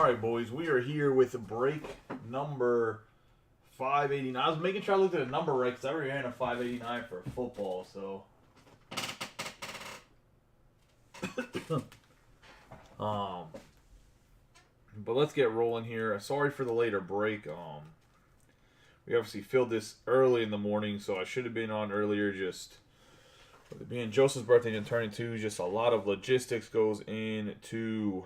right, boys, we are here with break number 589. I was making sure I looked at the number right because I already ran a 589 for football, so. But let's get rolling here. Sorry for the later break. We obviously filled this early in the morning, so I should have been on earlier. Just with it being Joseph's birthday and turning 2, just a lot of logistics goes into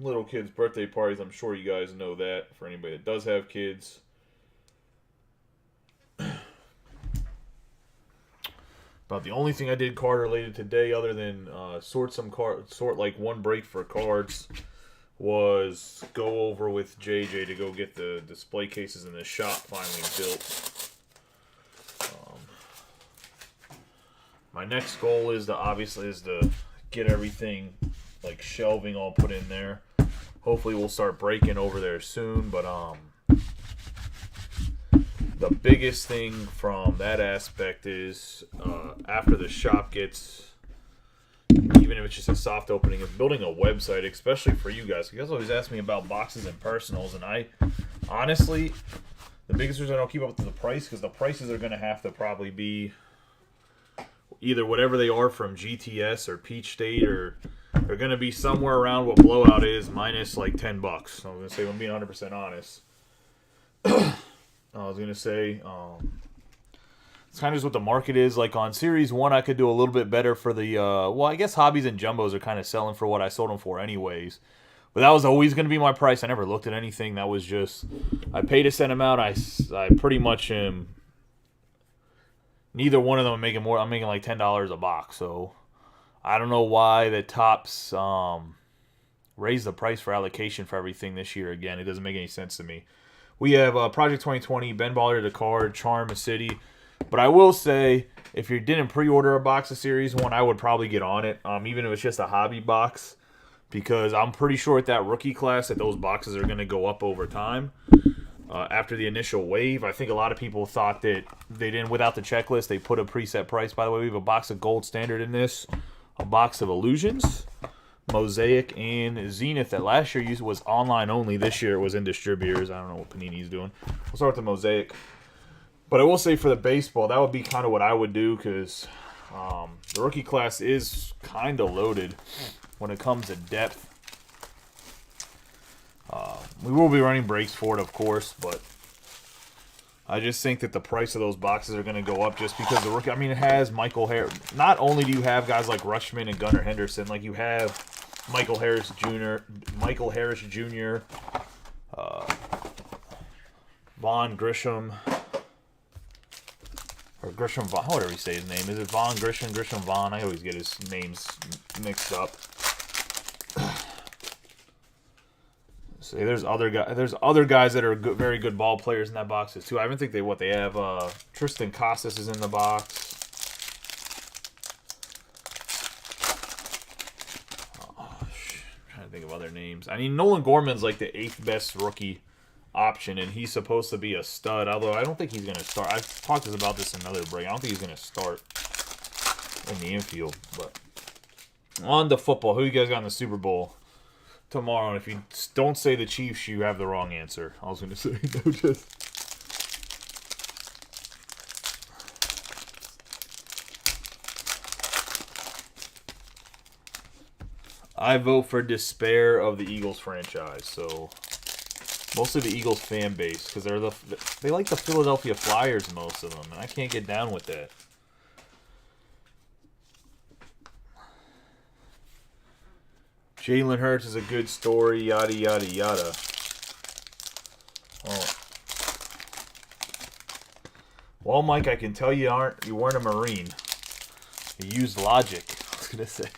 little kids' birthday parties. I'm sure you guys know that for anybody that does have kids. About the only thing I did card related today, other than sort like one break for cards, was go over with JJ to go get the display cases in the shop finally built. My next goal is to get everything like shelving all put in there. Hopefully we'll start breaking over there soon, but the biggest thing from that aspect is after the shop gets, even if it's just a soft opening, is building a website, especially for you guys. You guys always ask me about boxes and personals, and I honestly, the biggest reason I don't keep up with the price, because the prices are going to have to probably be either whatever they are from GTS or Peach State, or they're going to be somewhere around what Blowout is minus like $10. So I'm going to say, I'm being 100% honest. I was going to say, it's kind of just what the market is. Like on Series 1, I could do a little bit better for the, well, I guess Hobbies and Jumbos are kind of selling for what I sold them for anyways. But that was always going to be my price. I never looked at anything. That was just, I paid a set amount. I pretty much am, neither one of them I'm making more. I'm making like $10 a box. So I don't know why the Tops raised the price for allocation for everything this year again. It doesn't make any sense to me. We have Project 2020, Ben Baller to card, Charm City. But I will say, if you didn't pre-order a box of Series 1, I would probably get on it, even if it's just a hobby box. Because I'm pretty sure at that rookie class that those boxes are going to go up over time. After the initial wave, I think a lot of people thought that they didn't, without the checklist, they put a preset price. By the way, we have a box of Gold Standard in this, a box of Illusions, Mosaic, and Zenith that last year was online only. This year it was in distributors. I don't know what Panini's doing. We'll start with the Mosaic. But I will say for the baseball, that would be kind of what I would do, because the rookie class is kind of loaded when it comes to depth. We will be running breaks for it, of course, but I just think that the price of those boxes are going to go up just because the rookie. I mean, it has Michael Harris. Not only do you have guys like Rushman and Gunnar Henderson, like you have Michael Harris Jr., Vaughn Grisham, or Grisham Vaughn, whatever you say his name. Is it Vaughn Grisham, Grisham Vaughn? I always get his names mixed up. See, there's other guys that are good, very good ball players in that box too. I even think they have Tristan Casas is in the box. I'm trying to think of other names. I mean, Nolan Gorman's like the 8th best rookie option, and he's supposed to be a stud. Although I don't think he's going to start. I've talked about this in another break. I don't think he's going to start in the infield. But on to football, who you guys got in the Super Bowl tomorrow? And if you don't say the Chiefs, you have the wrong answer. I was going to say, no, just. I vote for despair of the Eagles franchise. So mostly the Eagles fan base, because they like the Philadelphia Flyers, most of them, and I can't get down with that. Jalen Hurts is a good story, yada, yada, yada. Oh. Well, Mike, I can tell you weren't a Marine. You used logic, I was going to say.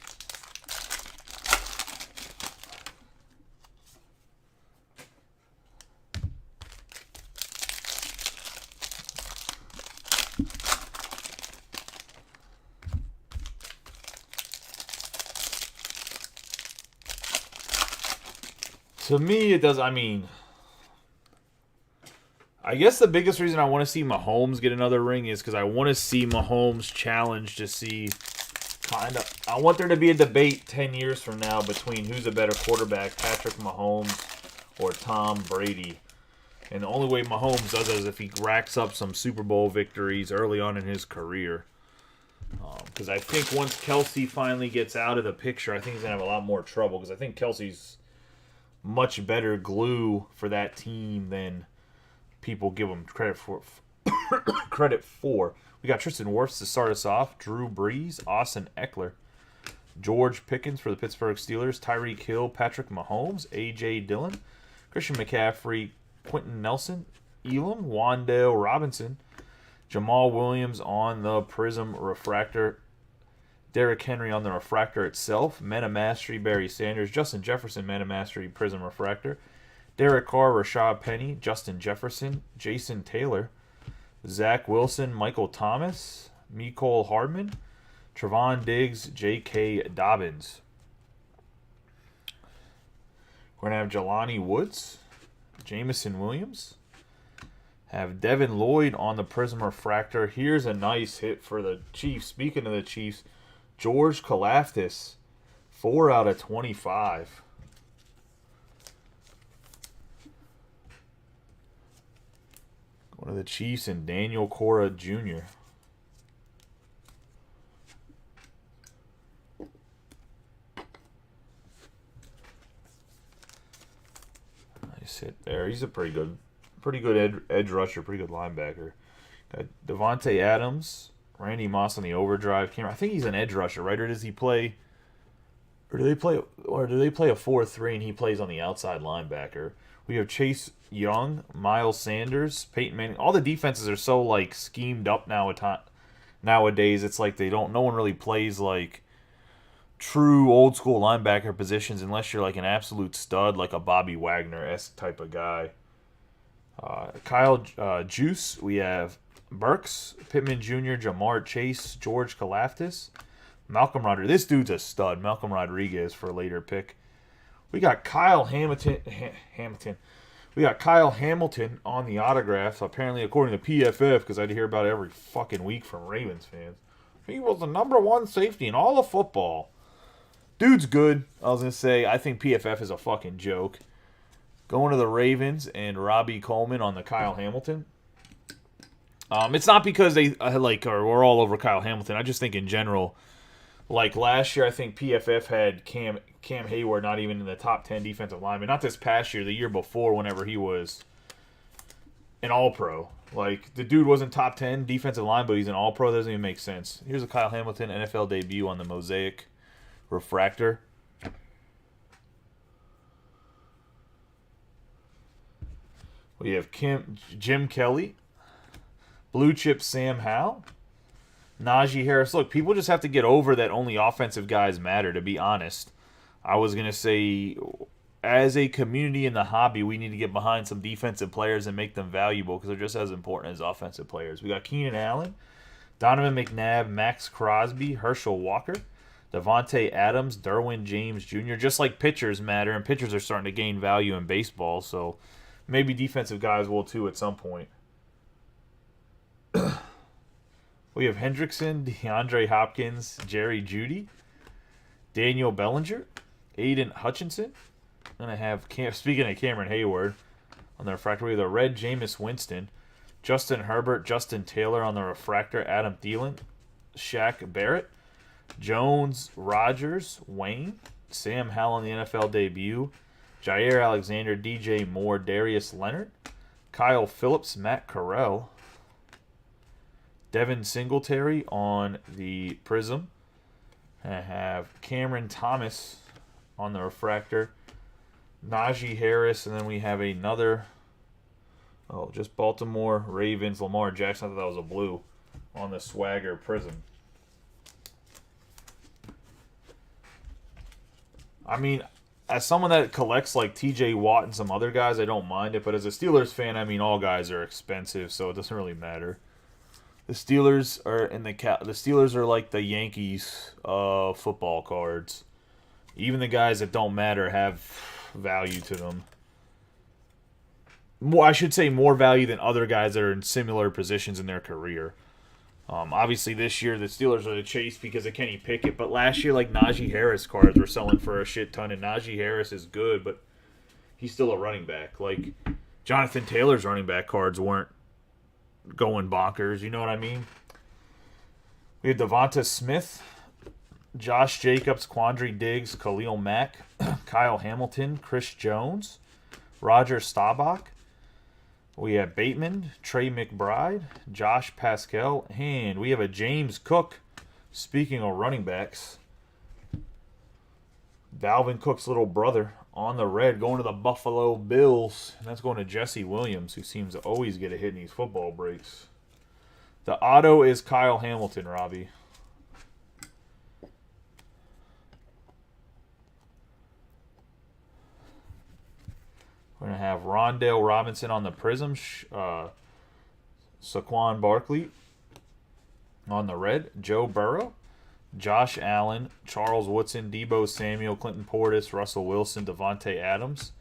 To me, it does. I mean, I guess the biggest reason I want to see Mahomes get another ring is because I want to see Mahomes challenge to see kind of. I want there to be a debate 10 years from now between who's a better quarterback, Patrick Mahomes or Tom Brady. And the only way Mahomes does it is if he racks up some Super Bowl victories early on in his career. Because I think once Kelsey finally gets out of the picture, I think he's going to have a lot more trouble. Because I think Kelsey's much better glue for that team than people give him credit for. We got Tristan Wirfs to start us off. Drew Brees, Austin Eckler, George Pickens for the Pittsburgh Steelers, Tyreek Hill, Patrick Mahomes, A.J. Dillon, Christian McCaffrey, Quentin Nelson, Elam, Wan'Dale Robinson, Jamal Williams on the Prism Refractor, Derrick Henry on the Refractor itself, Mena Mastery, Barry Sanders, Justin Jefferson, Mena Mastery, Prism Refractor, Derek Carr, Rashad Penny, Justin Jefferson, Jason Taylor, Zach Wilson, Michael Thomas, Mecole Hardman, Trevon Diggs, J.K. Dobbins. We're going to have Jelani Woods, Jameson Williams, have Devin Lloyd on the Prism Refractor. Here's a nice hit for the Chiefs. Speaking of the Chiefs, George Kalafdis, 4 out of 25. One of the Chiefs and Daniel Cora Jr. Nice hit there. He's a pretty good edge rusher, pretty good linebacker. Got Devontae Adams, Randy Moss on the overdrive camera. I think he's an edge rusher, right? Or does he play? Or do they play a 4-3 and he plays on the outside linebacker? We have Chase Young, Miles Sanders, Peyton Manning. All the defenses are so like schemed up nowadays. It's like no one really plays like true old school linebacker positions unless you're like an absolute stud, like a Bobby Wagner-esque type of guy. Kyle Juice, we have Burks, Pittman Jr., Jamar Chase, George Kalafdis, Malcolm Rodriguez. This dude's a stud. Malcolm Rodriguez for a later pick. We got Kyle Hamilton. We got Kyle Hamilton on the autographs. Apparently, according to PFF, because I'd hear about it every fucking week from Ravens fans. He was the #1 safety in all of football. Dude's good. I was going to say, I think PFF is a fucking joke. Going to the Ravens and Robbie Coleman on the Kyle Hamilton. It's not because we're all over Kyle Hamilton. I just think in general, like last year, I think PFF had Cam Hayward not even in the top 10 defensive linemen. Not this past year, the year before, whenever he was an All-Pro. Like, the dude wasn't top 10 defensive line, but he's an All-Pro. That doesn't even make sense. Here's a Kyle Hamilton NFL debut on the Mosaic Refractor. We have Jim Kelly, Blue Chip Sam Howell, Najee Harris. Look, people just have to get over that only offensive guys matter, to be honest. I was going to say, as a community in the hobby, we need to get behind some defensive players and make them valuable because they're just as important as offensive players. We got Keenan Allen, Donovan McNabb, Max Crosby, Herschel Walker, Devontae Adams, Derwin James Jr. Just like pitchers matter, and pitchers are starting to gain value in baseball, so maybe defensive guys will too at some point. We have Hendrickson, DeAndre Hopkins, Jerry Jeudy, Daniel Bellinger, Aiden Hutchinson. Then I have, speaking of Cameron Hayward, on the refractor, we have the red Jameis Winston, Justin Herbert, Justin Taylor on the refractor, Adam Thielen, Shaq Barrett, Jones, Rogers, Wayne, Sam Howell on the NFL debut, Jair Alexander, DJ Moore, Darius Leonard, Kyle Phillips, Matt Corral, Devin Singletary on the Prism. I have Cameron Thomas on the refractor, Najee Harris, and then we have another, just Baltimore Ravens, Lamar Jackson. I thought that was a blue on the Swagger Prism. I mean, as someone that collects like TJ Watt and some other guys, I don't mind it. But as a Steelers fan, I mean, all guys are expensive, so it doesn't really matter. The Steelers are the Steelers are like the Yankees football cards. Even the guys that don't matter have value to them. I should say more value than other guys that are in similar positions in their career. Obviously, this year the Steelers are the chase because of Kenny Pickett. But last year, like Najee Harris cards were selling for a shit ton, and Najee Harris is good, but he's still a running back. Like Jonathan Taylor's running back cards weren't going bonkers. You know what I mean? We have Devonta Smith, Josh Jacobs, Quandre Diggs, Khalil Mack, Kyle Hamilton, Chris Jones, Roger Staubach. We have Bateman, Trey McBride, Josh Pascal, and we have a James Cook. Speaking of running backs, Dalvin Cook's little brother on the red going to the Buffalo Bills. And that's going to Jesse Williams, who seems to always get a hit in these football breaks. The auto is Kyle Hamilton, Robbie. We're going to have Rondale Robinson on the Prism. Saquon Barkley on the red. Joe Burrow. Josh Allen. Charles Woodson. Debo Samuel. Clinton Portis. Russell Wilson. Devontae Adams.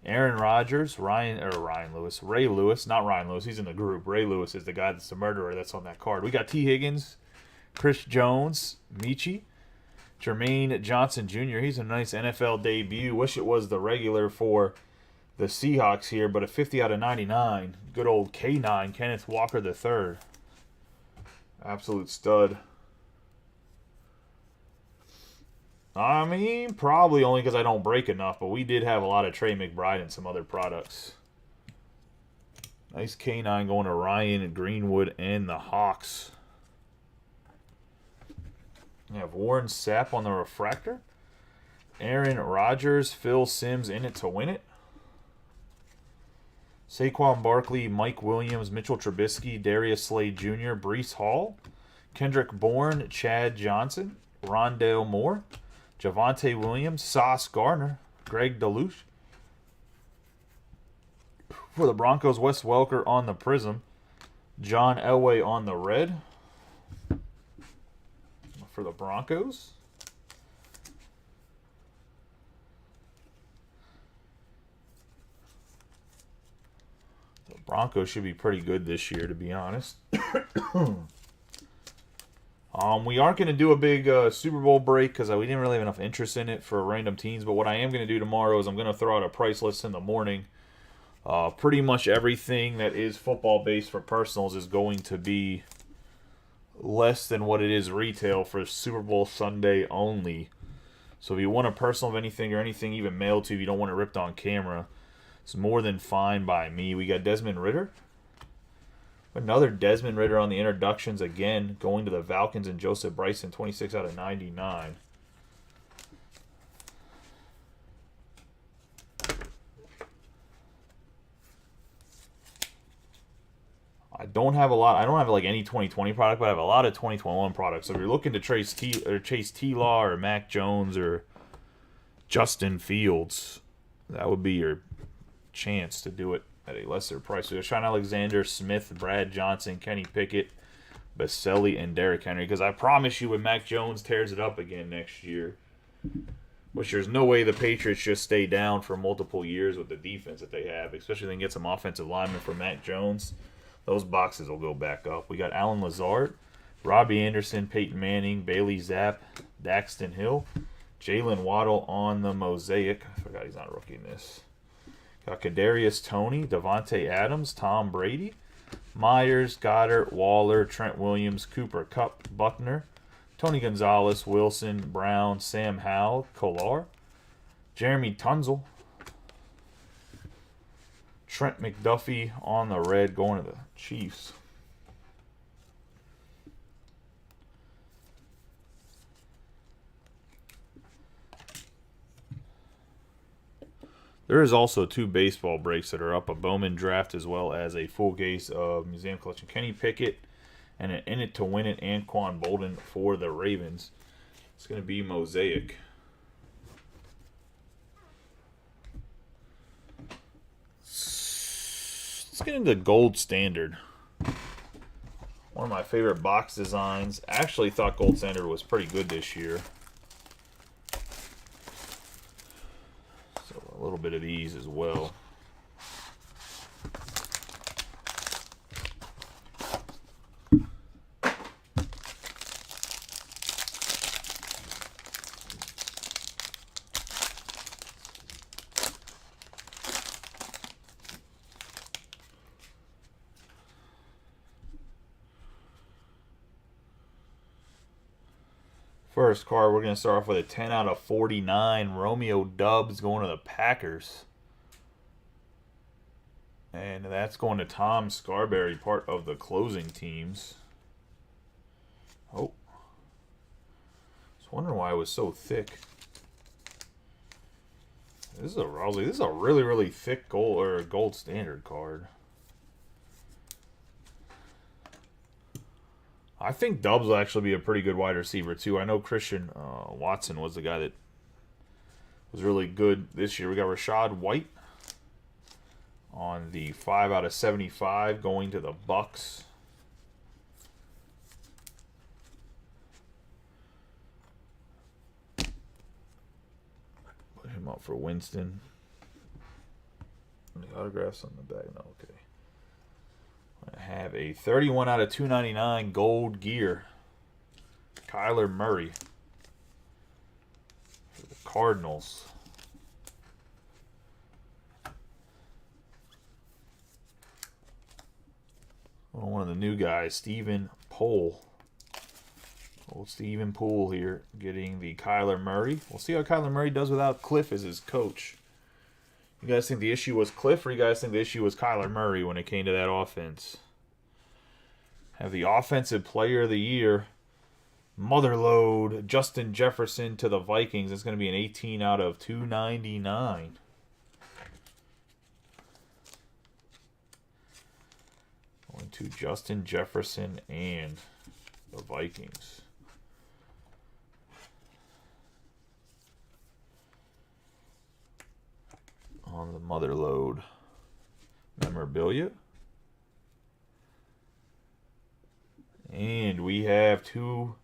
Aaron Rodgers. Ray Lewis. Not Ryan Lewis. He's in the group. Ray Lewis is the guy that's the murderer that's on that card. We got T. Higgins. Chris Jones. Michi. Jermaine Johnson Jr. He's a nice NFL debut. Wish it was the regular for the Seahawks here, but a 50 out of 99. Good old K9, Kenneth Walker III. Absolute stud. I mean, probably only because I don't break enough, but we did have a lot of Trey McBride and some other products. Nice K9 going to Ryan Greenwood and the Hawks. We have Warren Sapp on the refractor. Aaron Rodgers, Phil Simms in it to win it. Saquon Barkley, Mike Williams, Mitchell Trubisky, Darius Slade Jr., Breece Hall, Kendrick Bourne, Chad Johnson, Rondale Moore, Javonte Williams, Sauce Gardner, Greg DeLuche. For the Broncos, Wes Welker on the Prism, John Elway on the red. For the Broncos. Broncos should be pretty good this year, to be honest. We aren't going to do a big Super Bowl break because we didn't really have enough interest in it for random teams. But what I am going to do tomorrow is I'm going to throw out a price list in the morning. Pretty much everything that is football-based for personals is going to be less than what it is retail for Super Bowl Sunday only. So if you want a personal of anything or anything even mailed to you, if you don't want it ripped on camera, it's more than fine by me. We got Desmond Ridder. Another Desmond Ridder on the introductions again, going to the Falcons and Joseph Bryson, 26 out of 99. I don't have like any 2020 product, but I have a lot of 2021 products. So if you're looking to Chase T-Law or Mac Jones or Justin Fields, that would be your chance to do it at a lesser price. So we have Sean Alexander, Smith, Brad Johnson, Kenny Pickett, Baselli, and Derrick Henry. Because I promise you, when Mac Jones tears it up again next year, which there's no way the Patriots just stay down for multiple years with the defense that they have, especially if they can get some offensive linemen for Mac Jones, those boxes will go back up. We got Alan Lazard, Robbie Anderson, Peyton Manning, Bailey Zapp, Daxton Hill, Jalen Waddle on the mosaic. I forgot he's not a rookie in this. Got Kadarius Toney, Devontae Adams, Tom Brady, Myers, Goddard, Waller, Trent Williams, Cooper Kupp, Buckner, Tony Gonzalez, Wilson, Brown, Sam Howell, Kolar, Jeremy Tunzel, Trent McDuffie on the red going to the Chiefs. There is also 2 baseball breaks that are up, a Bowman draft as well as a full case of Museum Collection Kenny Pickett and an In It to Win It Anquan Bolden for the Ravens. It's going to be Mosaic. Let's get into Gold Standard. One of my favorite box designs. I actually thought Gold Standard was pretty good this year. A little bit of these as well. First card, we're going to start off with a 10 out of 49. Romeo Dubs going to the Packers. And that's going to Tom Scarberry, part of the closing teams. Oh. I was wondering why it was so thick. This is a really, really thick gold standard card. I think Dubs will actually be a pretty good wide receiver, too. I know Christian Watson was the guy that was really good this year. We got Rashad White on the 5 out of 75 going to the Bucks. Put him up for Winston. Any autographs on the back? No, okay. I have a 31 out of 299 gold gear. Kyler Murray for the Cardinals. One of the new guys, Stephen Poole. Old Stephen Poole here getting the Kyler Murray. We'll see how Kyler Murray does without Cliff as his coach. You guys think the issue was Cliff, or you guys think the issue was Kyler Murray when it came to that offense? Have the Offensive Player of the Year, Motherload, Justin Jefferson to the Vikings. It's going to be an 18 out of 299. Going to Justin Jefferson and the Vikings. On the Motherload memorabilia. And we have two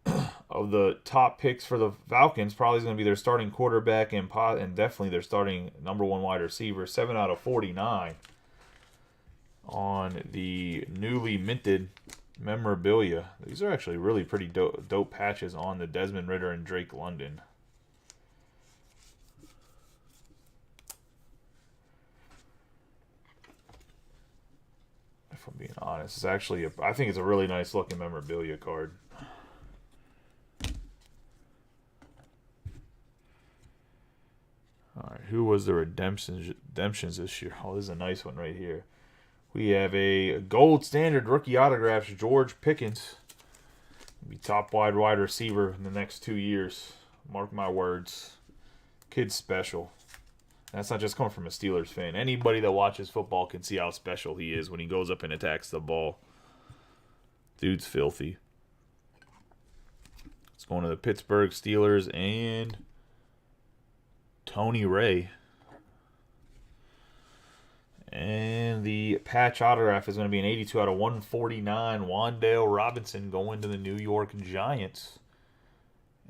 of the top picks for the Falcons. Probably is going to be their starting quarterback and definitely their starting #1 wide receiver. 7 out of 49 on the newly minted memorabilia. These are actually really pretty dope patches on the Desmond Ridder and Drake London. If I'm being honest, it's actually I think it's a really nice looking memorabilia card. All right, who was the redemptions this year? Oh, this is a nice one right here. We have a gold standard rookie autographs, George Pickens. He'll be top wide receiver in the next 2 years. Mark my words. Kid's special. That's not just coming from a Steelers fan. Anybody that watches football can see how special he is when he goes up and attacks the ball. Dude's filthy. It's going to the Pittsburgh Steelers and Tony Ray. And the patch autograph is going to be an 82 out of 149. Wan'Dale Robinson going to the New York Giants.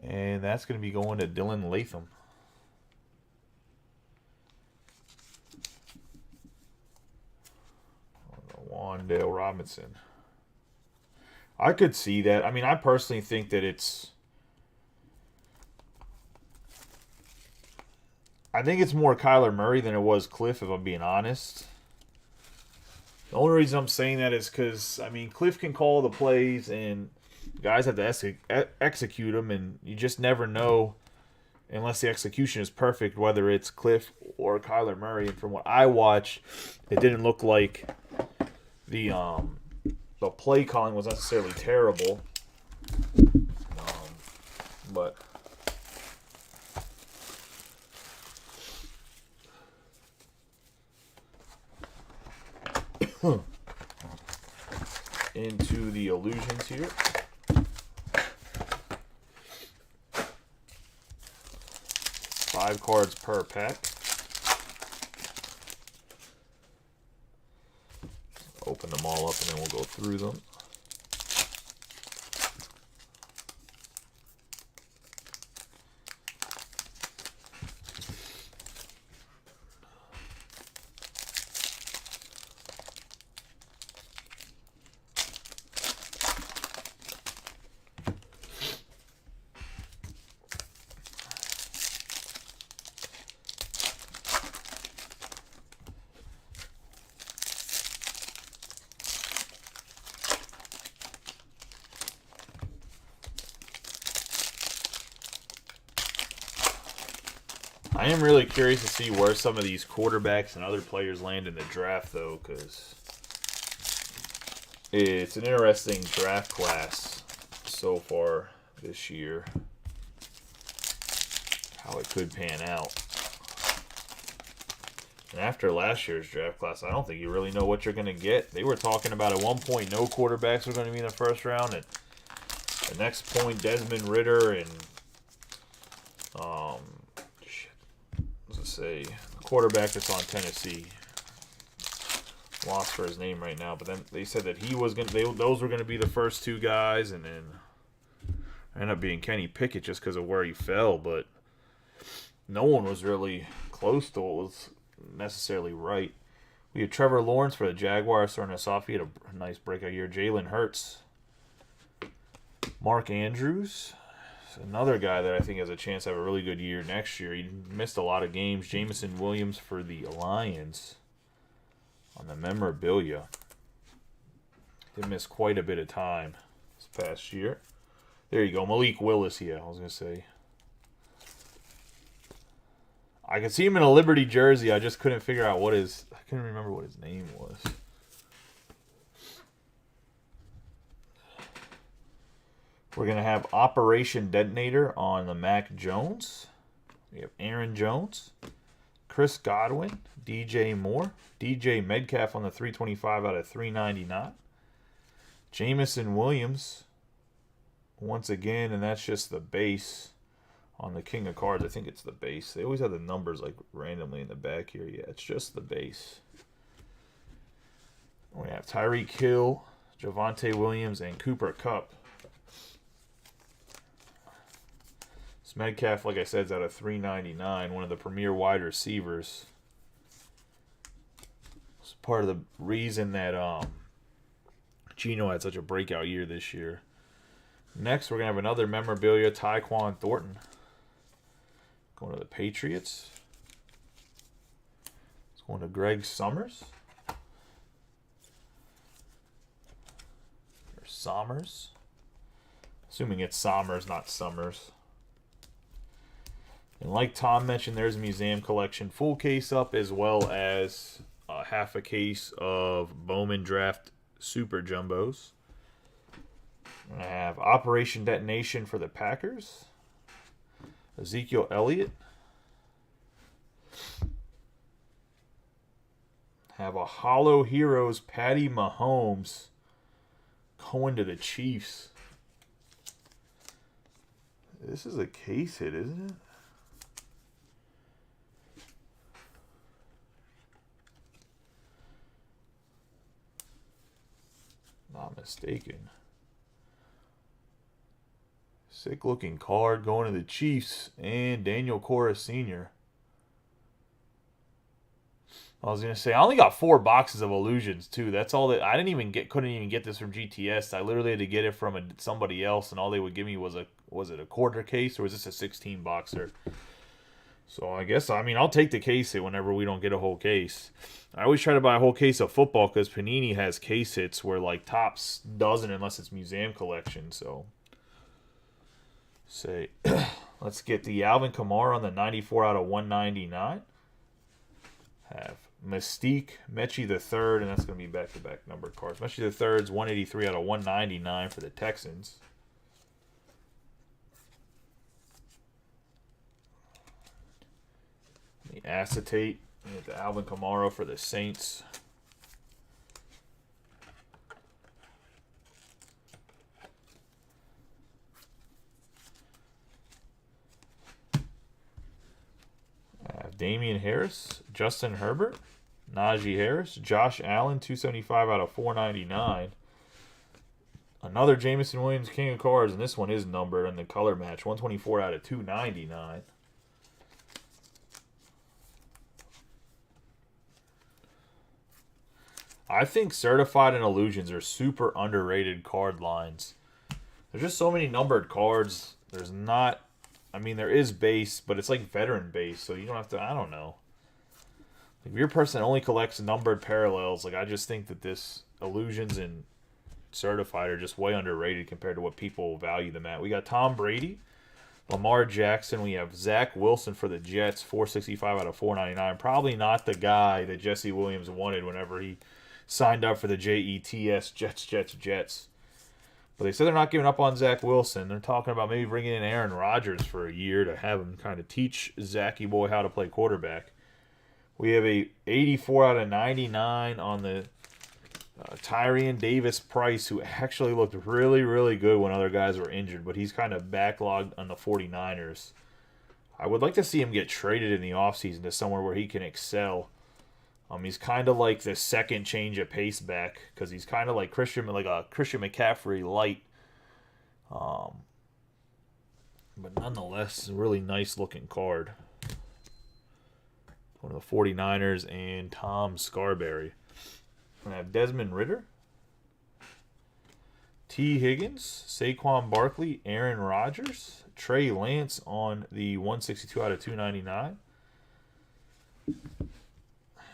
And that's going to be going to Dylan Latham. Wan'Dale Robinson. I could see that. I mean, I personally think that it's... I think it's more Kyler Murray than it was Cliff, if I'm being honest. The only reason I'm saying that is because, I mean, Cliff can call the plays and guys have to execute them, and you just never know unless the execution is perfect, whether it's Cliff or Kyler Murray. And from what I watched, it didn't look like the play calling was necessarily terrible. But into the illusions here. Five cards per pack. Open them all up and then we'll go through them. I am really curious to see where some of these quarterbacks and other players land in the draft, though, because it's an interesting draft class so far this year. How it could pan out. And after last year's draft class, I don't think you really know what you're going to get. They were talking about at one point no quarterbacks were going to be in the first round. And the next point, Desmond Ridder and, the quarterback that's on Tennessee. Lost for his name right now. But then they said that he was going to, those were going to be the first two guys. And then ended up being Kenny Pickett just because of where he fell. But no one was really close to what was necessarily right. We have Trevor Lawrence for the Jaguars starting us off. He had a nice breakout year. Jalen Hurts. Mark Andrews. Another guy that I think has a chance to have a really good year next year. He missed a lot of games. Jameson Williams for the Lions on the memorabilia. He missed quite a bit of time this past year. There you go. Malik Willis, yeah, I was going to say. I could see him in a Liberty jersey. I just couldn't figure out I couldn't remember what his name was. We're going to have Operation Detonator on the Mac Jones. We have Aaron Jones, Chris Godwin, DJ Moore, DJ Metcalf on the 325 out of 399. Jameson Williams, once again, and that's just the base. On the King of Cards, I think it's the base. They always have the numbers like randomly in the back here. Yeah, it's just the base. We have Tyreek Hill, Javonte Williams, and Cooper Kupp. This Metcalf, like I said, is out of 399. One of the premier wide receivers. It's part of the reason that Geno had such a breakout year this year. Next, we're going to have another memorabilia, Tyquan Thornton. Going to the Patriots. It's going to Greg Summers. Or Sommers. Assuming it's Sommers, not Summers. And like Tom mentioned, there's a museum collection full case up as well as half a case of Bowman Draft Super Jumbos. I have Operation Detonation for the Packers. Ezekiel Elliott. Have a Hollow Heroes Patty Mahomes going to the Chiefs. This is a case hit, isn't it? Not mistaken. Sick looking card going to the Chiefs and Daniel Corra Sr. I was gonna say I only got 4 boxes of Illusions too. That's all that I couldn't even get this from GTS. I literally had to get it from somebody else, and all they would give me was it a quarter case or was this a 16 boxer? So I guess I'll take the case hit whenever we don't get a whole case. I always try to buy a whole case of football because Panini has case hits where like Topps doesn't unless it's museum collection. So. Let's get the Alvin Kamara on the 94 out of 199. Have Mystique, Mechie the Third, and that's going to be back-to-back numbered cards. Mechie the Third's 183 out of 199 for the Texans. The acetate, and the Alvin Kamara for the Saints. Damian Harris, Justin Herbert, Najee Harris, Josh Allen, 275 out of 499. Another Jameson Williams, King of Cards, and this one is numbered in the color match, 124 out of 299. I think Certified and Illusions are super underrated card lines. There's just so many numbered cards. There's not... there is base, but it's like veteran base, so you don't have to, I don't know. If your person only collects numbered parallels, I just think that this Illusions and Certified are just way underrated compared to what people value them at. We got Tom Brady Lamar Jackson. We have Zach Wilson for the Jets, 465 out of 499. Probably not the guy that Jesse Williams wanted whenever he signed up for the Jets, Jets. But they said they're not giving up on Zach Wilson. They're talking about maybe bringing in Aaron Rodgers for a year to have him kind of teach Zachy boy how to play quarterback. We have a 84 out of 99 on the Tyrion Davis-Price, who actually looked really, really good when other guys were injured, but he's kind of backlogged on the 49ers. I would like to see him get traded in the offseason to somewhere where he can excel. He's kind of like the second change of pace back, because he's kind of like a Christian McCaffrey light. But nonetheless, a really nice looking card. One of the 49ers and Tom Scarberry. We have Desmond Ridder, T. Higgins, Saquon Barkley, Aaron Rodgers, Trey Lance on the 162 out of 299.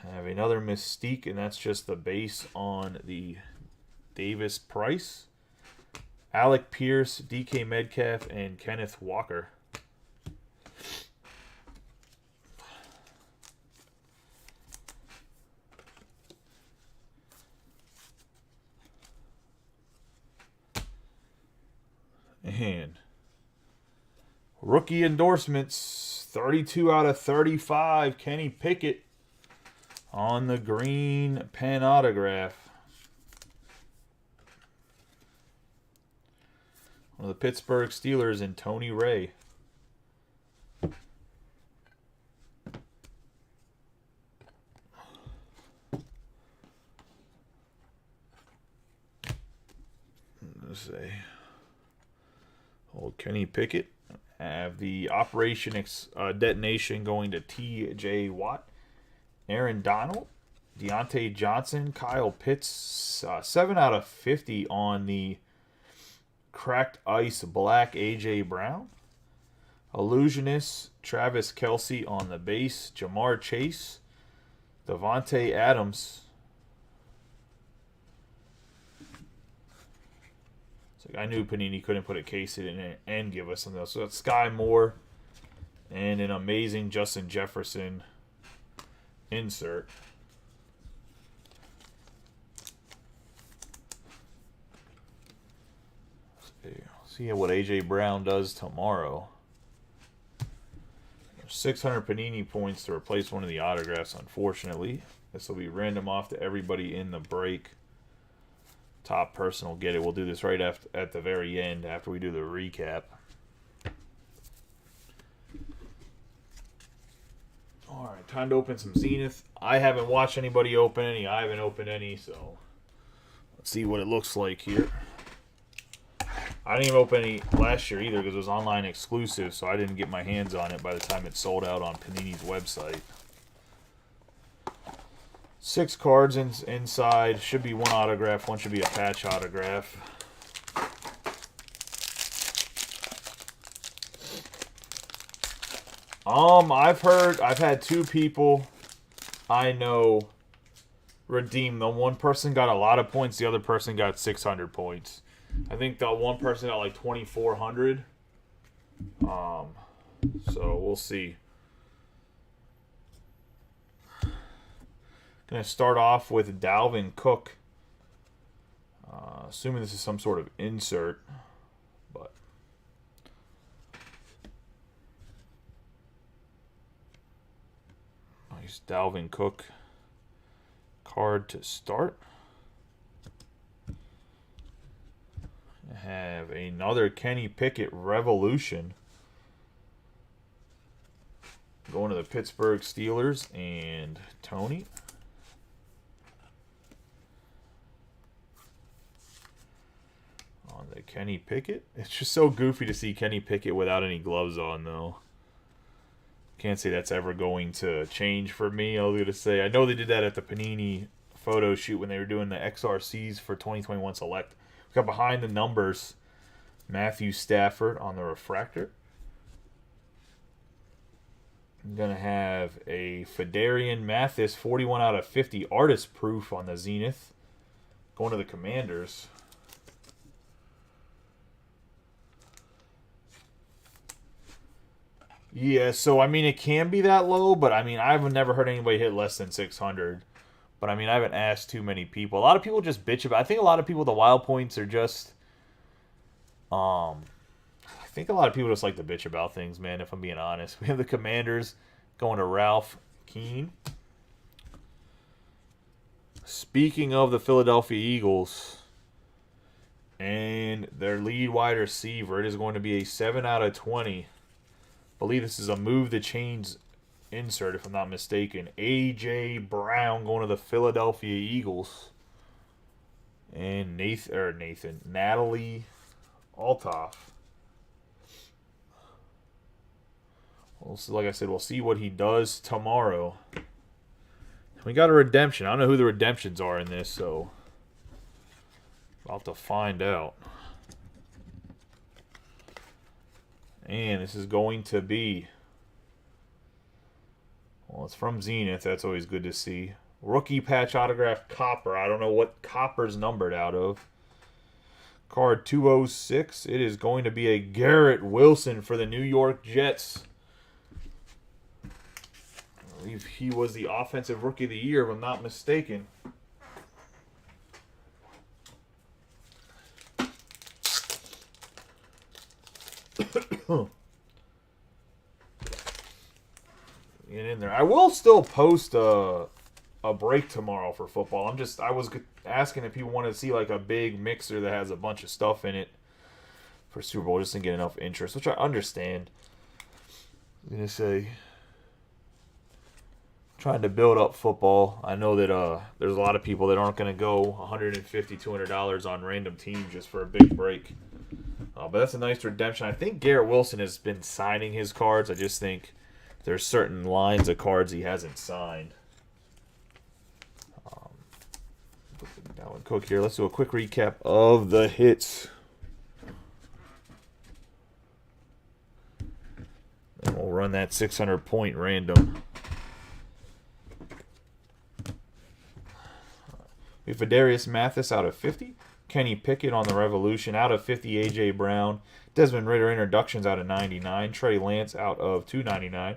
I have another Mystique, and that's just the base on the Davis Price. Alec Pierce, DK Metcalf, and Kenneth Walker. And rookie endorsements, 32 out of 35, Kenny Pickett on the green pen autograph. One of the Pittsburgh Steelers and Tony Ray. Let's see. Old Kenny Pickett. Have the Operation Detonation going to T.J. Watt. Aaron Donald. Deontay Johnson. Kyle Pitts. 7 out of 50 on the Cracked Ice Black A.J. Brown. Illusionist. Travis Kelce on the base. Jamar Chase. Devontae Adams. I knew Panini couldn't put a case in it and give us something else. So that's Sky Moore and an amazing Justin Jefferson insert. See what AJ Brown does tomorrow. 600 Panini points to replace one of the autographs, unfortunately. This will be random off to everybody in the break. Top person will get it. We'll do this right at the very end after we do the recap. All right, time to open some Zenith. I haven't watched anybody open any. I haven't opened any, so let's see what it looks like here. I didn't even open any last year either because it was online exclusive, so I didn't get my hands on it by the time it sold out on Panini's website. 6 cards inside. Should be one autograph. One should be a patch autograph. I've had 2 people I know redeem them. One person got a lot of points. The other person got 600 points. I think the one person got like 2,400. So we'll see. Going to start off with Dalvin Cook. Assuming this is some sort of insert. But nice Dalvin Cook card to start. I have another Kenny Pickett Revolution. Going to the Pittsburgh Steelers and Tony. On the Kenny Pickett. It's just so goofy to see Kenny Pickett without any gloves on, though. Can't say that's ever going to change for me. I was going to say, I know they did that at the Panini photo shoot when they were doing the XRCs for 2021 Select. We got behind the numbers Matthew Stafford on the refractor. I'm going to have a Fedarian Mathis 41 out of 50 artist proof on the Zenith. Going to the Commanders. Yeah, so I mean, it can be that low, but I mean, I've never heard anybody hit less than 600. But I mean, I haven't asked too many people. A lot of people just bitch about. I think a lot of people, the wild points are just. I think a lot of people just like to bitch about things, man. If I'm being honest, we have the Commanders going to Ralph Keane. Speaking of the Philadelphia Eagles and their lead wide receiver, it is going to be a 7 out of 20. I believe this is a move the chains insert, if I'm not mistaken. A.J. Brown going to the Philadelphia Eagles. And Natalie Altoff. Well, so like I said, we'll see what he does tomorrow. We got a redemption. I don't know who the redemptions are in this, so I'll have to find out. And this is going to be, well, it's from Zenith. That's always good to see. Rookie patch autograph copper. I don't know what copper's numbered out of. Card 206. It is going to be a Garrett Wilson for the New York Jets. I believe he was the offensive rookie of the year, if I'm not mistaken. Get in there. I will still post a break tomorrow for football. I was asking if people want to see like a big mixer that has a bunch of stuff in it for Super Bowl, just to get enough interest, which I understand. I'm gonna say, trying to build up football. I know that there's a lot of people that aren't going to go $150, $200 on random teams just for a big break. But that's a nice redemption. I think Garrett Wilson has been signing his cards. I just think there's certain lines of cards he hasn't signed. Now Cook here. Let's do a quick recap of the hits. And we'll run that 600-point random. We have Fadarius Mathis out of 50. Kenny Pickett on the Revolution out of 50. A.J. Brown. Desmond Ridder introductions out of 99. Trey Lance out of 299.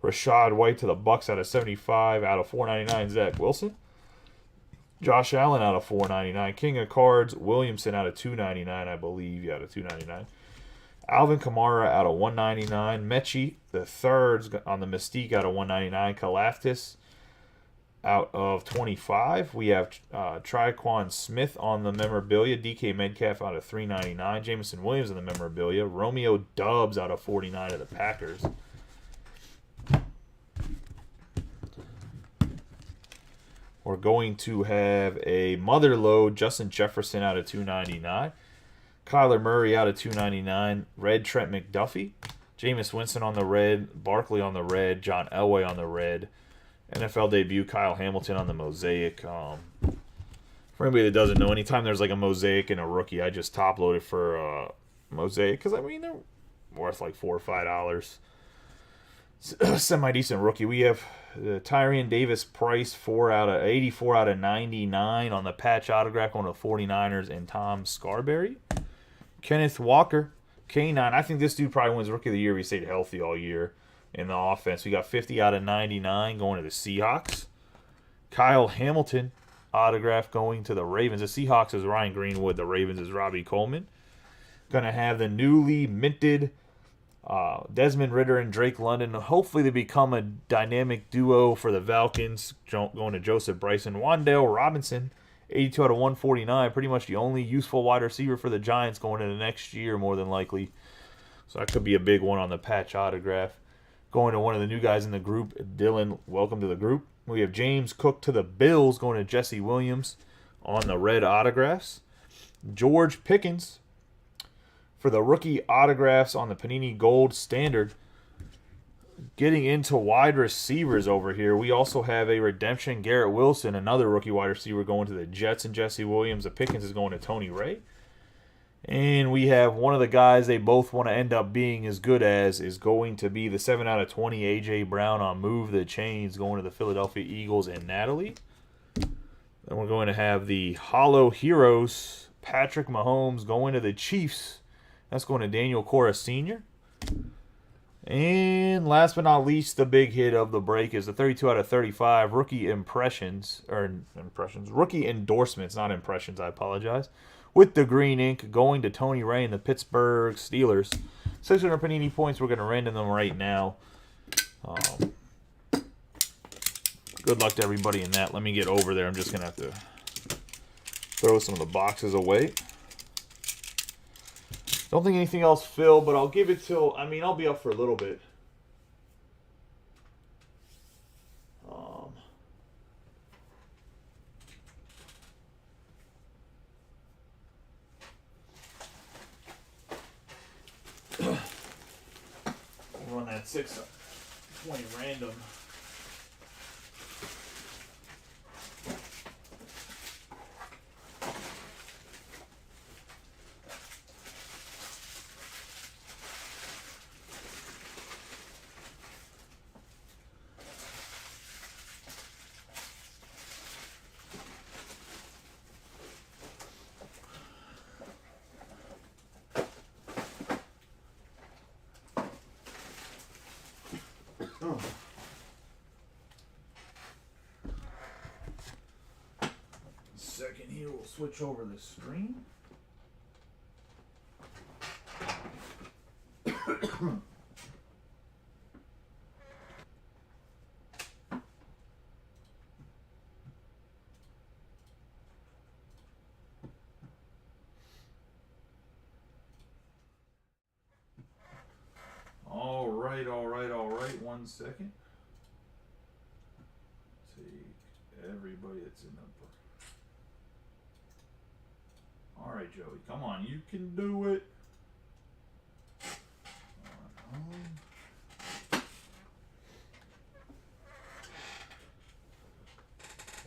Rashad White to the Bucks out of 75. Out of 499. Zach Wilson. Josh Allen out of 499. King of Cards. Williamson out of 299, I believe. Yeah, out of 299. Alvin Kamara out of 199. Mechie the third on the Mystique out of 199. Kalaftis out of 25. We have Triquan Smith on the memorabilia. DK Metcalf out of 399. Jameson Williams on the memorabilia. Romeo Doubs out of 49 of the Packers. We're going to have a mother load. Justin Jefferson out of 299. Kyler Murray out of 299. Red Trent McDuffie. Jameis Winston on the red. Barkley on the red. John Elway on the red. NFL debut, Kyle Hamilton on the mosaic. For anybody that doesn't know, anytime there's like a mosaic and a rookie, I just top load it for mosaic. Because, I mean, they're worth like $4 or $5. Semi-decent rookie. We have Tyrion Davis Price, 84 out of 99 on the patch autograph on the 49ers, and Tom Scarberry. Kenneth Walker, K9. I think this dude probably wins Rookie of the Year if he stayed healthy all year in the offense. We got 50 out of 99 going to the Seahawks. Kyle Hamilton autograph going to the Ravens. The Seahawks is Ryan Greenwood. The Ravens is Robbie Coleman. Going to have the newly minted Desmond Ridder and Drake London. Hopefully they become a dynamic duo for the Falcons, going to Joseph Bryson. Wan'Dale Robinson, 82 out of 149. Pretty much the only useful wide receiver for the Giants going into next year, more than likely. So that could be a big one on the patch autograph. Going to one of the new guys in the group, Dylan, welcome to the group. We have James Cook to the Bills, going to Jesse Williams on the red autographs. George Pickens for the rookie autographs on the Panini Gold Standard. Getting into wide receivers over here, we also have a redemption. Garrett Wilson, another rookie wide receiver, going to the Jets, and Jesse Williams. The Pickens is going to Tony Ray. And we have one of the guys they both want to end up being as good as is going to be the 7 out of 20 A.J. Brown on Move the Chains, going to the Philadelphia Eagles and Natalie. Then we're going to have the Hollow Heroes, Patrick Mahomes, going to the Chiefs. That's going to Daniel Cora Sr. And last but not least, the big hit of the break is the 32 out of 35 rookie rookie endorsements, not impressions. I apologize. With the green ink going to Tony Ray and the Pittsburgh Steelers. 600 Panini points. We're going to random them right now. Good luck to everybody in that. Let me get over there. I'm just going to have to throw some of the boxes away. Don't think anything else filled, but I'll give it till, I'll be up for a little bit. We'll run that 620 random. Second here, we'll switch over the screen. All right. 1 second. Take everybody that's in the. All right, Joey, come on, you can do it.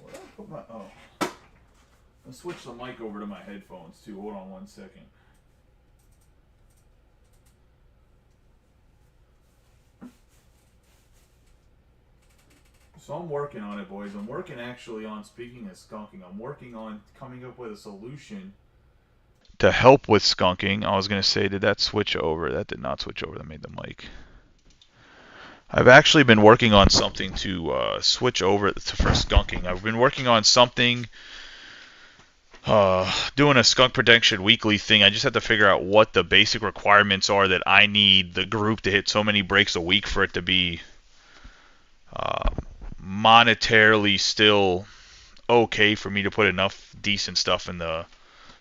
Where did I put my? Oh, let's switch the mic over to my headphones too. Hold on 1 second. So I'm working on it, boys. I'm working actually on, speaking of skunking, I'm working on coming up with a solution to help with skunking. I was going to say, did that switch over? That did not switch over. That made the mic. I've actually been working on something to switch over for skunking. I've been working on something, doing a skunk protection weekly thing. I just have to figure out what the basic requirements are that I need the group to hit so many breaks a week for it to be monetarily still okay for me to put enough decent stuff in the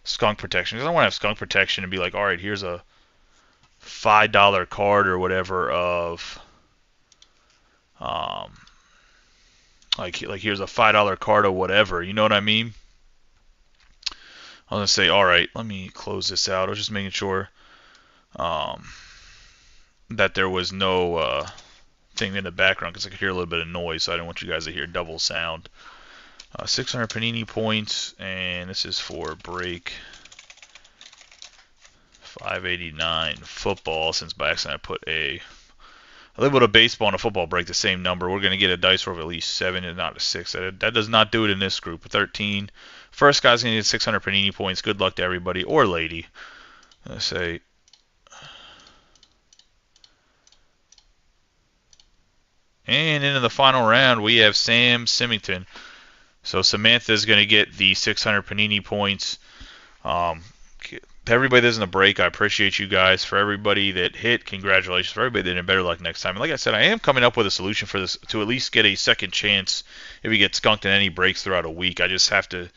skunk protection. Because I don't want to have skunk protection and be like, all right, here's a $5 card or whatever of like here's a $5 card or whatever. You know what I mean? I'm gonna say, all right, let me close this out. I was just making sure that there was no thing in the background because I could hear a little bit of noise, so I didn't want you guys to hear double sound. 600 Panini points, and this is for break 589 football. Since by accident I put a little bit of baseball and a football break the same number, we're going to get a dice roll of at least 7 and not a 6. That does not do it in this group. 13. First guy's going to get 600 Panini points. Good luck to everybody, or lady. Let's say. And into the final round, we have Sam Symington. So Samantha is going to get the 600 Panini points. To everybody that's in the break, I appreciate you guys. For everybody that hit, congratulations. For everybody that did better luck next time. And like I said, I am coming up with a solution for this to at least get a second chance if we get skunked in any breaks throughout a week. I just have to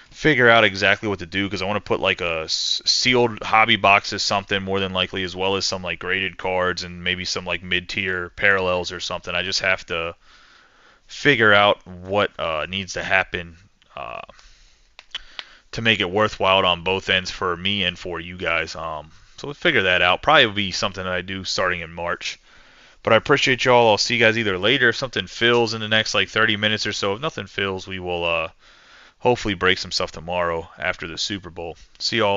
figure out exactly what to do because I want to put like a sealed hobby boxes something more than likely, as well as some like graded cards and maybe some like mid-tier parallels or something. I just have to figure out what needs to happen to make it worthwhile on both ends for me and for you guys. So we'll figure that out. Probably will be something that I do starting in March. But I appreciate y'all. I'll see you guys either later if something fills in the next like 30 minutes or so. If nothing fills, we will hopefully break some stuff tomorrow after the Super Bowl. See y'all.